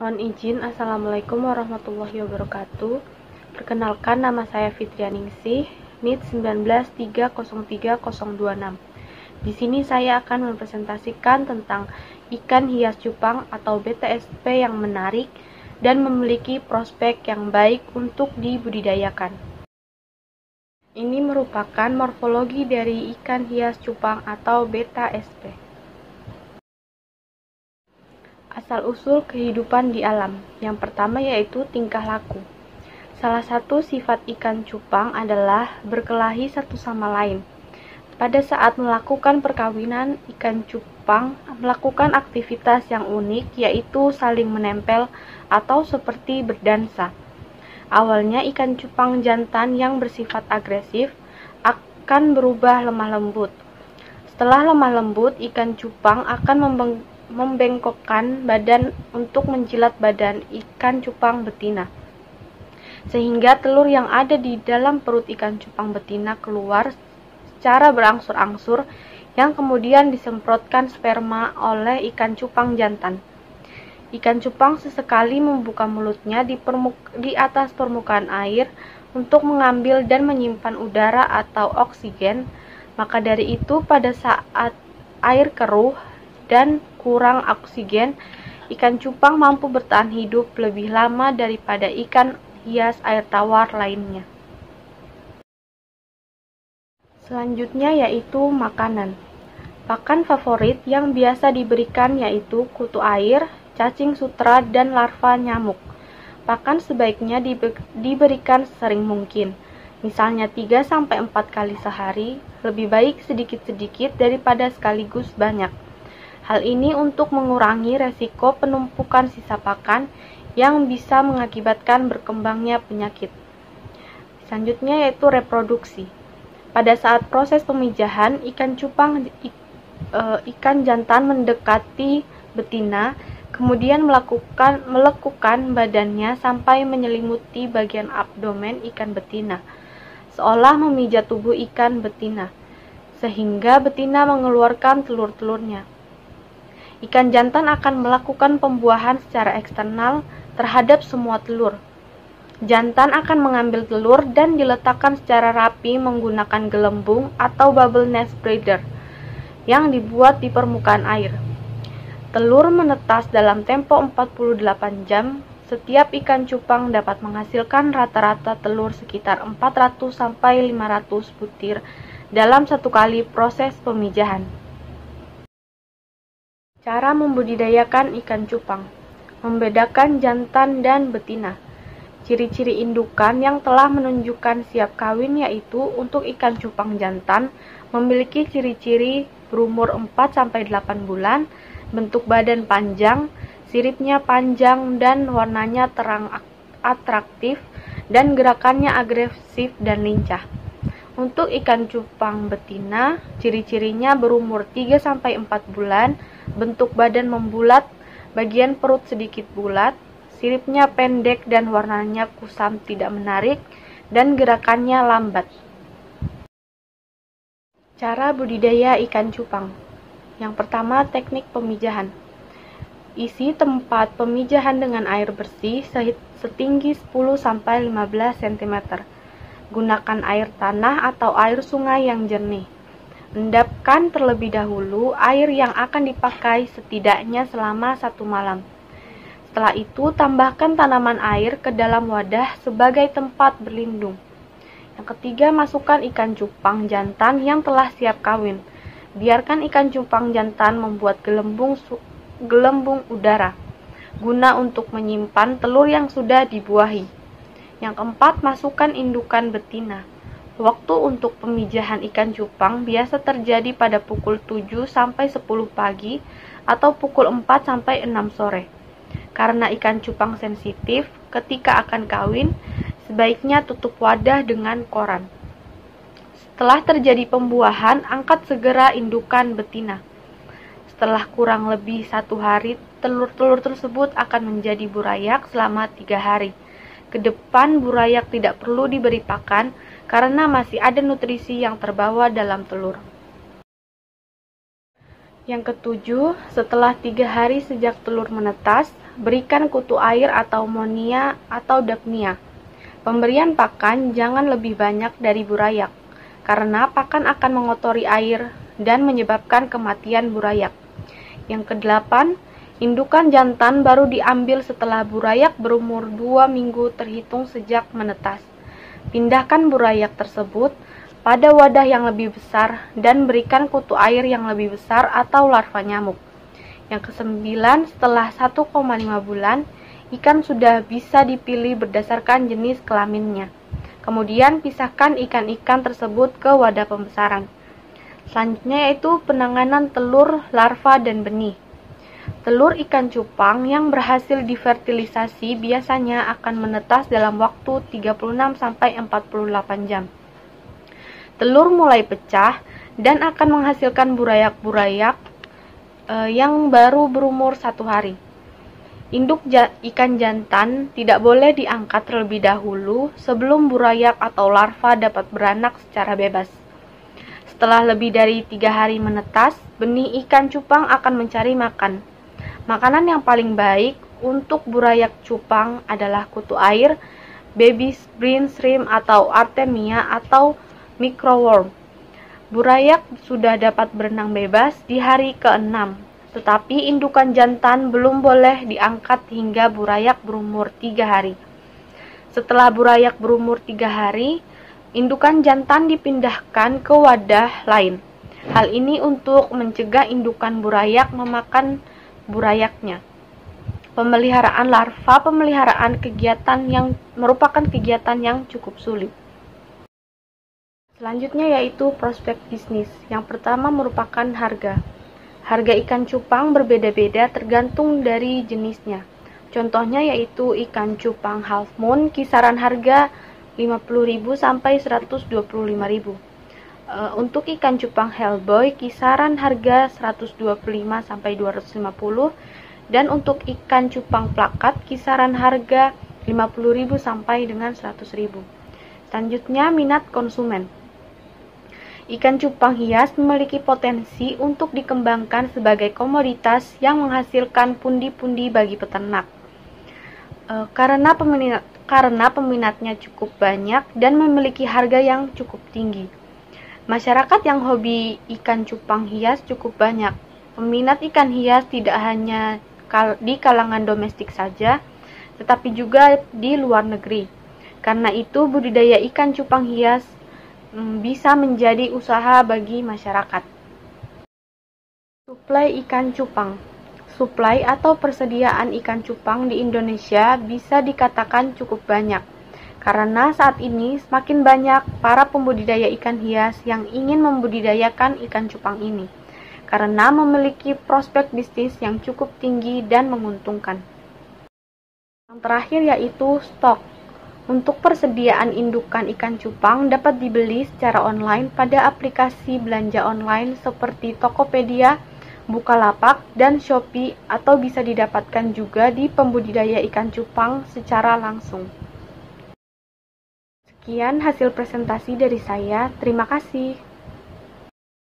Mohon izin, Assalamualaikum warahmatullahi wabarakatuh. Perkenalkan, nama saya Fitrianingsih, NIT 1930326. Di sini saya akan mempresentasikan tentang ikan hias cupang atau BTSP yang menarik dan memiliki prospek yang baik untuk dibudidayakan. Ini merupakan morfologi dari ikan hias cupang atau BTSP. Asal-usul kehidupan di alam. Yang pertama yaitu tingkah laku. Salah satu sifat ikan cupang adalah berkelahi satu sama lain. Pada saat melakukan perkawinan, ikan cupang melakukan aktivitas yang unik, yaitu saling menempel atau seperti berdansa. Awalnya ikan cupang jantan yang bersifat agresif akan berubah lemah lembut. Setelah lemah lembut, ikan cupang akan membengkokkan badan untuk menjilat badan ikan cupang betina, sehingga telur yang ada di dalam perut ikan cupang betina keluar secara berangsur-angsur, yang kemudian disemprotkan sperma oleh ikan cupang jantan. Ikan cupang sesekali membuka mulutnya di atas permukaan air untuk mengambil dan menyimpan udara atau oksigen. Maka dari itu, pada saat air keruh dan kurang oksigen, ikan cupang mampu bertahan hidup lebih lama daripada ikan hias air tawar lainnya. Selanjutnya yaitu makanan. Pakan favorit yang biasa diberikan yaitu kutu air, cacing sutra, dan larva nyamuk. Pakan sebaiknya diberikan sering mungkin, misalnya 3-4 kali sehari, lebih baik sedikit-sedikit daripada sekaligus banyak. Hal ini untuk mengurangi resiko penumpukan sisa pakan yang bisa mengakibatkan berkembangnya penyakit. Selanjutnya yaitu reproduksi. Pada saat proses pemijahan, ikan jantan mendekati betina, kemudian melekukan badannya sampai menyelimuti bagian abdomen ikan betina, seolah memijat tubuh ikan betina, sehingga betina mengeluarkan telur-telurnya. Ikan jantan akan melakukan pembuahan secara eksternal terhadap semua telur. Jantan akan mengambil telur dan diletakkan secara rapi menggunakan gelembung atau bubble nest breeder yang dibuat di permukaan air. Telur menetas dalam tempo 48 jam. Setiap ikan cupang dapat menghasilkan rata-rata telur sekitar 400-500 butir dalam satu kali proses pemijahan. Cara membudidayakan ikan cupang. Membedakan jantan dan betina. Ciri-ciri indukan yang telah menunjukkan siap kawin yaitu untuk ikan cupang jantan memiliki ciri-ciri berumur 4-8 bulan, bentuk badan panjang, siripnya panjang dan warnanya terang atraktif, dan gerakannya agresif dan lincah. Untuk ikan cupang betina, ciri-cirinya berumur 3-4 bulan, bentuk badan membulat, bagian perut sedikit bulat, siripnya pendek dan warnanya kusam tidak menarik, dan gerakannya lambat. Cara budidaya ikan cupang. Yang pertama, teknik pemijahan. Isi tempat pemijahan dengan air bersih setinggi 10-15 cm. Gunakan air tanah atau air sungai yang jernih. Endapkan terlebih dahulu air yang akan dipakai setidaknya selama 1 malam. Setelah itu, tambahkan tanaman air ke dalam wadah sebagai tempat berlindung. Yang ketiga, masukkan ikan cupang jantan yang telah siap kawin. Biarkan ikan cupang jantan membuat gelembung udara, guna untuk menyimpan telur yang sudah dibuahi. Yang keempat, masukkan indukan betina. Waktu untuk pemijahan ikan cupang biasa terjadi pada pukul 7-10 pagi atau pukul 4-6 sore. Karena ikan cupang sensitif ketika akan kawin, sebaiknya tutup wadah dengan koran. Setelah terjadi pembuahan, angkat segera indukan betina. Setelah kurang lebih 1 hari, telur-telur tersebut akan menjadi burayak selama 3 hari. Kedepan burayak tidak perlu diberi pakan karena masih ada nutrisi yang terbawa dalam telur. Yang ketujuh, setelah 3 hari sejak telur menetas, berikan kutu air atau monia atau dapnia. Pemberian pakan jangan lebih banyak dari burayak, karena pakan akan mengotori air dan menyebabkan kematian burayak. Yang kedelapan, indukan jantan baru diambil setelah burayak berumur 2 minggu terhitung sejak menetas. Pindahkan burayak tersebut pada wadah yang lebih besar dan berikan kutu air yang lebih besar atau larva nyamuk. Yang kesembilan, setelah 1,5 bulan, ikan sudah bisa dipilih berdasarkan jenis kelaminnya. Kemudian pisahkan ikan-ikan tersebut ke wadah pembesaran. Selanjutnya yaitu penanganan telur, larva, dan benih. Telur ikan cupang yang berhasil difertilisasi biasanya akan menetas dalam waktu 36-48 jam. Telur mulai pecah dan akan menghasilkan burayak-burayak yang baru berumur 1 hari. Induk ikan jantan tidak boleh diangkat terlebih dahulu sebelum burayak atau larva dapat beranak secara bebas. Setelah lebih dari 3 hari menetas, benih ikan cupang akan mencari makan. Makanan yang paling baik untuk burayak cupang adalah kutu air, baby green shrimp atau artemia atau microworm. Burayak sudah dapat berenang bebas di hari ke-6, tetapi indukan jantan belum boleh diangkat hingga burayak berumur 3 hari. Setelah burayak berumur 3 hari, indukan jantan dipindahkan ke wadah lain. Hal ini untuk mencegah indukan burayak memakan burayaknya. Pemeliharaan larva merupakan kegiatan yang cukup sulit. Selanjutnya yaitu prospek bisnis. Yang pertama merupakan harga. Harga ikan cupang berbeda-beda tergantung dari jenisnya. Contohnya yaitu ikan cupang half moon kisaran harga 50.000 sampai 125.000. Untuk ikan cupang hellboy kisaran harga 125 sampai 250 dan untuk ikan cupang plakat kisaran harga 50.000 sampai dengan 100.000. Selanjutnya minat konsumen. Ikan cupang hias memiliki potensi untuk dikembangkan sebagai komoditas yang menghasilkan pundi-pundi bagi peternak. Karena peminatnya cukup banyak dan memiliki harga yang cukup tinggi. Masyarakat yang hobi ikan cupang hias cukup banyak. Peminat ikan hias tidak hanya di kalangan domestik saja, tetapi juga di luar negeri. Karena itu budidaya ikan cupang hias bisa menjadi usaha bagi masyarakat. Suplai ikan cupang. Suplai atau persediaan ikan cupang di Indonesia bisa dikatakan cukup banyak, karena saat ini semakin banyak para pembudidaya ikan hias yang ingin membudidayakan ikan cupang ini, karena memiliki prospek bisnis yang cukup tinggi dan menguntungkan. Yang terakhir yaitu stok. Untuk persediaan indukan ikan cupang dapat dibeli secara online pada aplikasi belanja online seperti Tokopedia, Bukalapak, dan Shopee atau bisa didapatkan juga di pembudidaya ikan cupang secara langsung. Sekian hasil presentasi dari saya, terima kasih.